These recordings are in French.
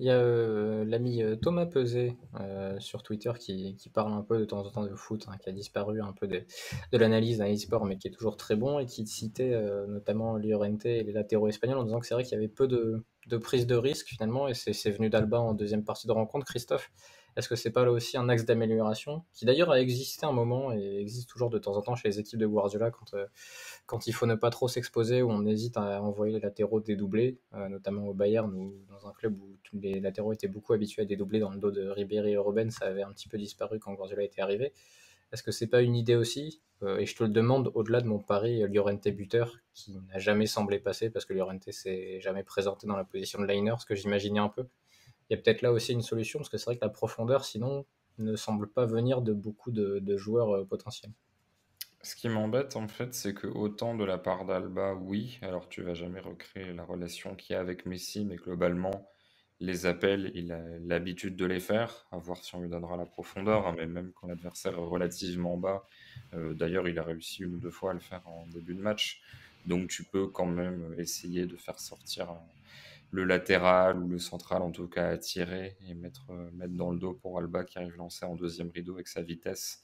Il y a l'ami Thomas Peset sur Twitter qui parle un peu de temps en temps de foot, hein, qui a disparu un peu de l'analyse d'un e-sport, mais qui est toujours très bon et qui citait notamment Llorente et les latéraux espagnols en disant que c'est vrai qu'il y avait peu de prise de risque finalement, et c'est venu d'Alba en deuxième partie de rencontre. Christophe, est-ce que c'est pas là aussi un axe d'amélioration qui d'ailleurs a existé un moment et existe toujours de temps en temps chez les équipes de Guardiola quand il faut ne pas trop s'exposer, où on hésite à envoyer les latéraux dédoublés, notamment au Bayern ou dans un club où tous les latéraux étaient beaucoup habitués à dédoubler dans le dos de Ribéry et Robben, ça avait un petit peu disparu quand Guardiola était arrivé. Est-ce que c'est pas une idée aussi Et je te le demande au-delà de mon pari Llorente buteur, qui n'a jamais semblé passer parce que Llorente s'est jamais présenté dans la position de liner, ce que j'imaginais un peu. Il y a peut-être là aussi une solution, parce que c'est vrai que la profondeur, sinon, ne semble pas venir de beaucoup de joueurs potentiels. Ce qui m'embête, en fait, c'est que autant de la part d'Alba, oui, alors tu vas jamais recréer la relation qu'il y a avec Messi, mais globalement, les appels, il a l'habitude de les faire, à voir si on lui donnera la profondeur, hein, mais même quand l'adversaire est relativement bas. D'ailleurs, il a réussi une ou deux fois à le faire en début de match. Donc tu peux quand même essayer de faire sortir le latéral ou le central, en tout cas, à tirer et mettre dans le dos pour Alba qui arrive lancé en deuxième rideau avec sa vitesse.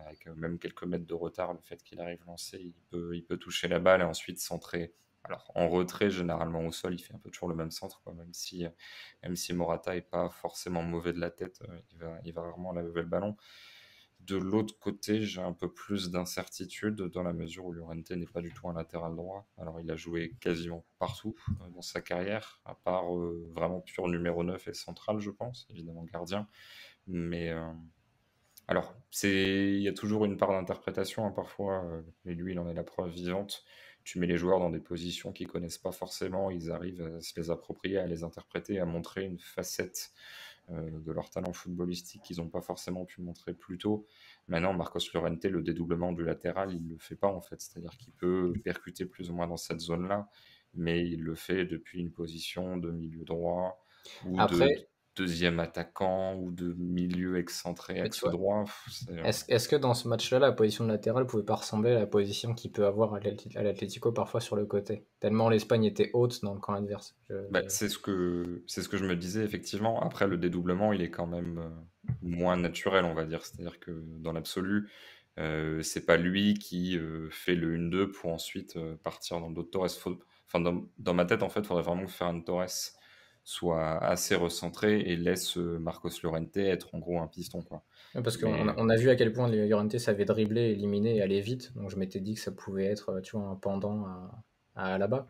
Avec même quelques mètres de retard, le fait qu'il arrive lancé, il peut toucher la balle et ensuite centrer. Alors en retrait, généralement au sol, il fait un peu toujours le même centre, quoi, même si Morata est pas forcément mauvais de la tête, il va rarement laver le ballon. De l'autre côté, j'ai un peu plus d'incertitude dans la mesure où Llorente n'est pas du tout un latéral droit. Alors il a joué quasiment partout dans sa carrière, à part vraiment pur numéro 9 et central, je pense, évidemment gardien. Mais alors, il y a toujours une part d'interprétation, hein, parfois, mais lui, il en est la preuve vivante. Tu mets les joueurs dans des positions qu'ils connaissent pas forcément, ils arrivent à se les approprier, à les interpréter, à montrer une facette de leur talent footballistique qu'ils n'ont pas forcément pu montrer plus tôt. Maintenant, Marcos Llorente, le dédoublement du latéral, il le fait pas en fait, c'est-à-dire qu'il peut percuter plus ou moins dans cette zone-là, mais il le fait depuis une position de milieu droit ou de Après, deuxième attaquant ou de milieu excentré mais tu axe vois, droit. est-ce que dans ce match-là, la position de latéral pouvait pas ressembler à la position qu'il peut avoir à l'Atlético parfois sur le côté? Tellement l'Espagne était haute dans le camp adverse. Bah, c'est ce que je me disais effectivement. Après, le dédoublement, il est quand même moins naturel, on va dire. C'est-à-dire que dans l'absolu, c'est pas lui qui fait le 1-2 pour ensuite partir dans le dos de Torres. Enfin, dans ma tête, en fait, il faudrait vraiment que Ferran Torres soit assez recentré et laisse Marcos Llorente être en gros un piston, quoi. Ouais, parce qu'on Mais a, on a vu à quel point Llorente savait dribbler, éliminer et aller vite. Donc je m'étais dit que ça pouvait être, tu vois, un pendant à Alaba.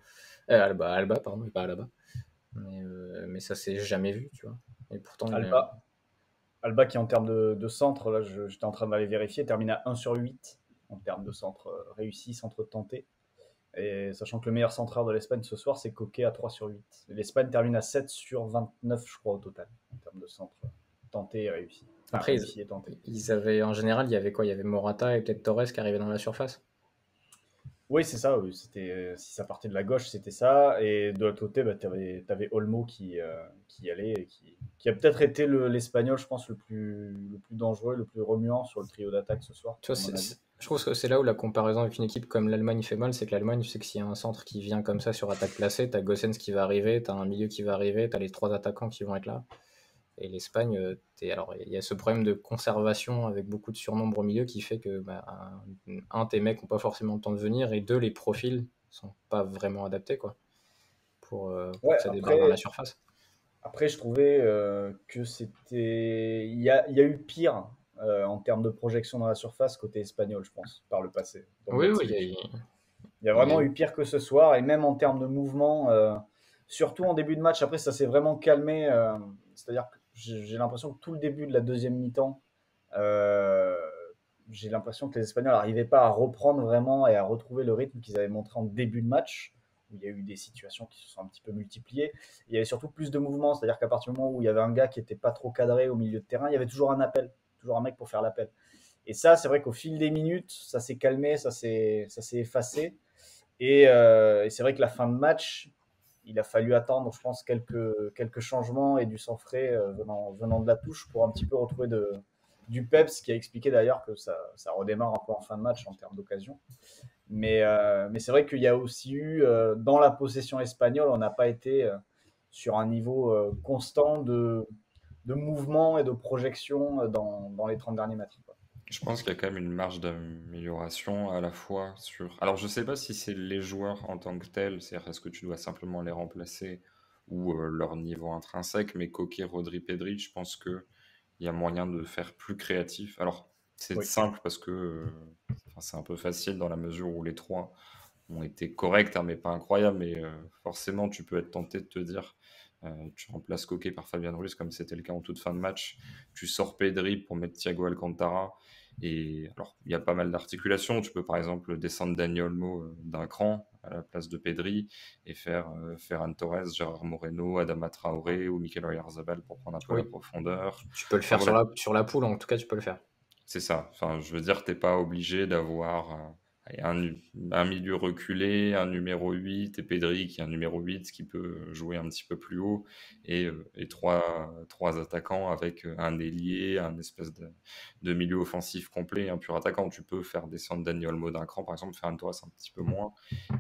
Alba, pardon, et pas Alaba. Mais ça s'est jamais vu, tu vois. Et pourtant, Alba, Alba qui en termes de centre, là j'étais en train d'aller vérifier, termine à 1 sur 8 en termes de centre réussi, centre tenté. Et sachant que le meilleur centreur de l'Espagne ce soir, c'est Coquet à 3 sur 8. L'Espagne termine à 7 sur 29, je crois, au total, en termes de centre tenté et réussi. Enfin, après, réussi et tenté. ils avaient, en général, il y avait quoi? Il y avait Morata et peut-être Torres qui arrivaient dans la surface. Oui, c'est ça. Oui. Si ça partait de la gauche, c'était ça. Et de l'autre côté, bah, tu avais Olmo qui allait et qui a peut-être été l'Espagnol, je pense, le plus dangereux, le plus remuant sur le trio d'attaque ce soir, Tu vois, à mon avis. je trouve que c'est là où la comparaison avec une équipe comme l'Allemagne fait mal, c'est que l'Allemagne, tu sais que s'il y a un centre qui vient comme ça sur attaque placée, t'as Gossens qui va arriver, t'as un milieu qui va arriver, t'as les trois attaquants qui vont être là. Et l'Espagne, alors il y a ce problème de conservation avec beaucoup de surnombre au milieu qui fait que bah, tes mecs n'ont pas forcément le temps de venir, et deux, les profils sont pas vraiment adaptés quoi, pour Ouais, que ça débarque dans la après, surface. après je trouvais que c'était. Il y a eu pire en termes de projection dans la surface côté espagnol, je pense, par le passé, dans Oui, d'autres oui, sélections. Il y a il y a vraiment eu. eu pire que ce soir, et même en termes de mouvement, surtout en début de match. Après, ça s'est vraiment calmé. C'est-à-dire que j'ai l'impression que tout le début de la deuxième mi-temps, euh, j'ai l'impression que les Espagnols n'arrivaient pas à reprendre vraiment et à retrouver le rythme qu'ils avaient montré en début de match, où il y a eu des situations qui se sont un petit peu multipliées. Il y avait surtout plus de mouvements, c'est-à-dire qu'à partir du moment où il y avait un gars qui n'était pas trop cadré au milieu de terrain, il y avait toujours un appel, toujours un mec pour faire l'appel. Et ça, c'est vrai qu'au fil des minutes, ça s'est calmé, ça s'est effacé. Et c'est vrai que la fin de match, il a fallu attendre, je pense, quelques changements et du sang frais venant de la touche pour un petit peu retrouver du peps, qui a expliqué d'ailleurs que ça redémarre un peu en fin de match en termes d'occasion. Mais c'est vrai qu'il y a aussi eu, dans la possession espagnole, on n'a pas été sur un niveau constant de mouvement et de projection dans les 30 derniers mètres, quoi. Je pense qu'il y a quand même une marge d'amélioration à la fois sur. Alors, je sais pas si c'est les joueurs en tant que tels, c'est-à-dire est-ce que tu dois simplement les remplacer ou leur niveau intrinsèque, mais Coquet, Rodri, Pedri, je pense que il y a moyen de faire plus créatif. Alors, c'est Oui, simple parce que enfin, c'est un peu facile dans la mesure où les trois ont été corrects, hein, mais pas incroyables. Mais forcément, tu peux être tenté de te dire, tu remplaces Coquet par Fabien Ruiz, comme c'était le cas en toute fin de match. Tu sors Pedri pour mettre Thiago Alcantara. Et alors, il y a pas mal d'articulations. Tu peux par exemple descendre Dani Olmo d'un cran à la place de Pedri et faire Ferran Torres, Gérard Moreno, Adama Traoré ou Mikel Oyarzabal pour prendre un peu la Oui, profondeur. tu peux le Enfin faire voilà, sur la poule, en tout cas, tu peux le faire. c'est ça. Enfin, je veux dire, t'es pas obligé d'avoir un milieu reculé, un numéro 8 et Pedri qui est un numéro 8 qui peut jouer un petit peu plus haut et trois attaquants avec un ailier, un espèce de milieu offensif complet, un pur attaquant. Tu peux faire descendre Dani Olmo d'un cran, par exemple, faire un Torres un petit peu moins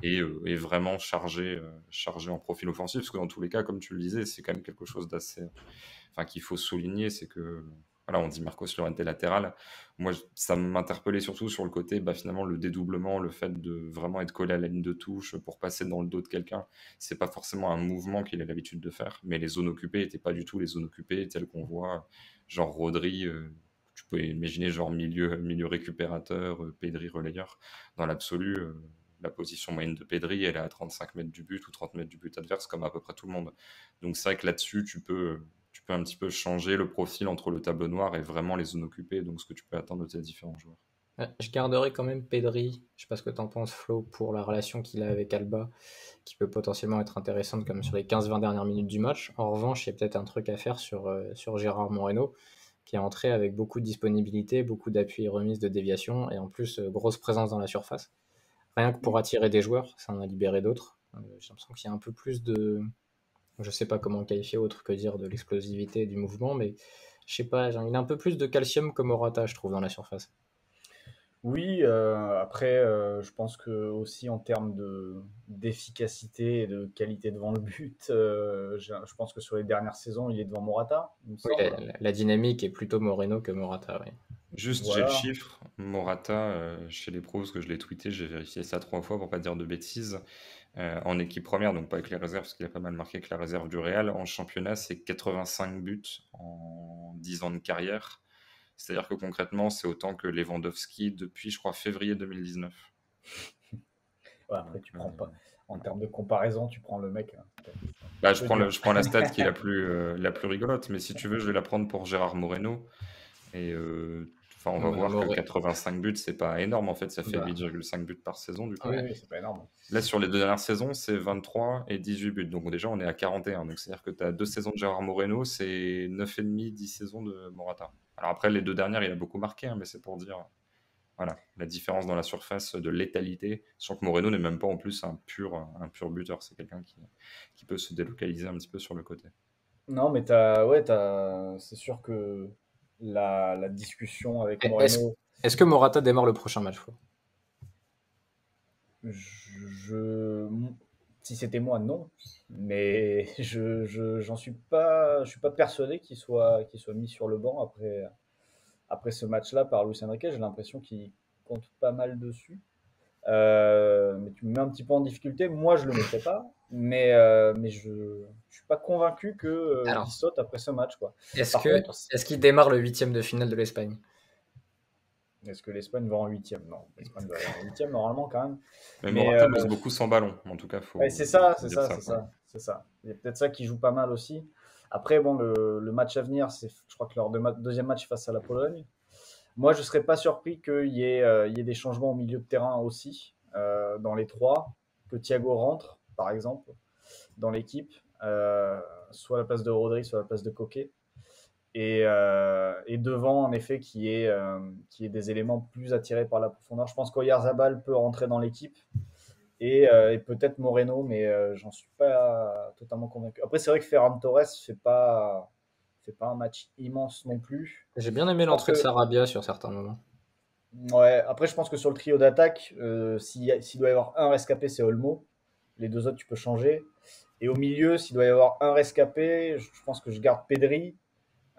et vraiment charger en profil offensif parce que dans tous les cas, comme tu le disais, c'est quand même quelque chose d'assez, enfin, qu'il faut souligner, c'est que voilà, on dit Marcos Llorente latéral. Moi, ça m'interpellait surtout sur le côté, bah, finalement, le dédoublement, le fait de vraiment être collé à la ligne de touche pour passer dans le dos de quelqu'un. C'est pas forcément un mouvement qu'il a l'habitude de faire, mais les zones occupées n'étaient pas du tout les zones occupées telles qu'on voit, genre Rodri. Tu peux imaginer genre milieu récupérateur, Pedri relayeur. Dans l'absolu, la position moyenne de Pedri, elle est à 35 mètres du but ou 30 mètres du but adverse, comme à peu près tout le monde. Donc c'est vrai que là-dessus, tu peux un petit peu changer le profil entre le tableau noir et vraiment les zones occupées, donc ce que tu peux attendre de tes différents joueurs. Je garderai quand même Pedri, je sais pas ce que t'en penses Flo, pour la relation qu'il a avec Alba, qui peut potentiellement être intéressante comme sur les 15-20 dernières minutes du match. En revanche, il y a peut-être un truc à faire sur Gérard Moreno, qui est entré avec beaucoup de disponibilité, beaucoup d'appui et remise de déviation, et en plus, grosse présence dans la surface. Rien que pour attirer des joueurs, ça en a libéré d'autres. J'ai l'impression qu'il y a un peu plus de... Je sais pas comment le qualifier autre que dire de l'explosivité et du mouvement, mais je sais pas, il a un peu plus de calcium que Morata, je trouve, dans la surface. oui, après, je pense que aussi en termes d'efficacité et de qualité devant le but, je pense que sur les dernières saisons, il est devant Morata, il me Oui, semble. la dynamique est plutôt Moreno que Morata, oui. Juste, j'ai le Voilà. chiffre. Morata, chez les pros, parce que je l'ai tweeté, j'ai vérifié ça 3 fois pour pas dire de bêtises. En équipe première, donc pas avec les réserves, parce qu'il a pas mal marqué avec la réserve du Real. En championnat, c'est 85 buts en 10 ans de carrière. C'est-à-dire que concrètement, c'est autant que Lewandowski depuis, je crois, février 2019. Ouais, après, Donc, tu prends pas. En termes de comparaison, tu prends le mec, hein. C'est bah, un je peu prends, dur. je prends la stat qui est la plus rigolote, mais si tu veux, je vais la prendre pour Gérard Moreno. Et enfin, on va Bah, voir que 85 buts, c'est pas énorme en fait, ça fait bah, 8,5 buts par saison du coup. Oui, ouais. oui, c'est pas énorme. Là, sur les 2 dernières saisons, c'est 23 et 18 buts. Donc déjà, on est à 41. Donc c'est-à-dire que tu as 2 saisons de Gérard Moreno, c'est 9,5, 10 saisons de Morata. Alors après, les 2 dernières, il a beaucoup marqué, hein, mais c'est pour dire voilà, la différence dans la surface de létalité. Sachant que Moreno n'est même pas en plus un pur buteur. C'est quelqu'un qui peut se délocaliser un petit peu sur le côté. Non, mais ouais, c'est sûr que la discussion avec Est-ce Moreno, est-ce que Morata démarre le prochain match, Flo? je, si c'était moi, non. Mais je suis pas persuadé qu'il soit mis sur le banc après ce match-là par Luis Enrique. J'ai l'impression qu'il compte pas mal dessus. Mais tu me mets un petit peu en difficulté. Moi, je le mettrais pas, mais je suis pas convaincu qu'il Alors, saute après ce match, quoi. est-ce Par que contre, est-ce qu'il démarre le huitième de finale de l'Espagne? est-ce que l'Espagne va en huitième? Non, l'Espagne va aller en huitième normalement quand même. Mais Mais Morata bosse beaucoup sans ballon. En tout cas, ouais, faut, c'est ça, faut c'est dire ça, ça. c'est Ouais. ça, c'est ça. Il y a peut-être ça qui joue pas mal aussi. Après, bon, le match à venir, je crois que leur deuxième match face à la Pologne. Moi, je serais pas surpris il y ait des changements au milieu de terrain aussi, dans les trois, que Thiago rentre, par exemple, dans l'équipe, soit à la place de Rodri, soit à la place de Coquet. Et devant, en effet, qui est des éléments plus attirés par la profondeur. Je pense qu'Oyarzabal peut rentrer dans l'équipe et peut-être Moreno, mais j'en suis pas totalement convaincu. Après, c'est vrai que Ferran Torres fait pas un match immense non plus. J'ai bien aimé Je pense l'entrée de que Sarabia sur certains moments. ouais, après, je pense que sur le trio d'attaque, s'il doit y avoir un rescapé, c'est Olmo. Les deux autres, tu peux changer. Et au milieu, s'il doit y avoir un rescapé, je pense que je garde Pedri,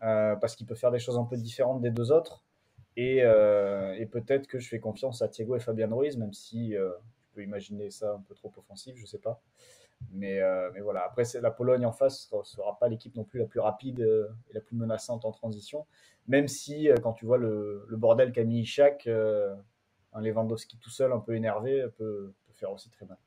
parce qu'il peut faire des choses un peu différentes des deux autres. Et peut-être que je fais confiance à Thiago et Fabian Ruiz, même si je peux imaginer ça un peu trop offensif, je sais pas. Mais voilà, après la Pologne en face ne sera pas l'équipe non plus la plus rapide et la plus menaçante en transition, même si quand tu vois le bordel qu'a mis Ishak, un Lewandowski tout seul un peu énervé peut faire aussi très mal.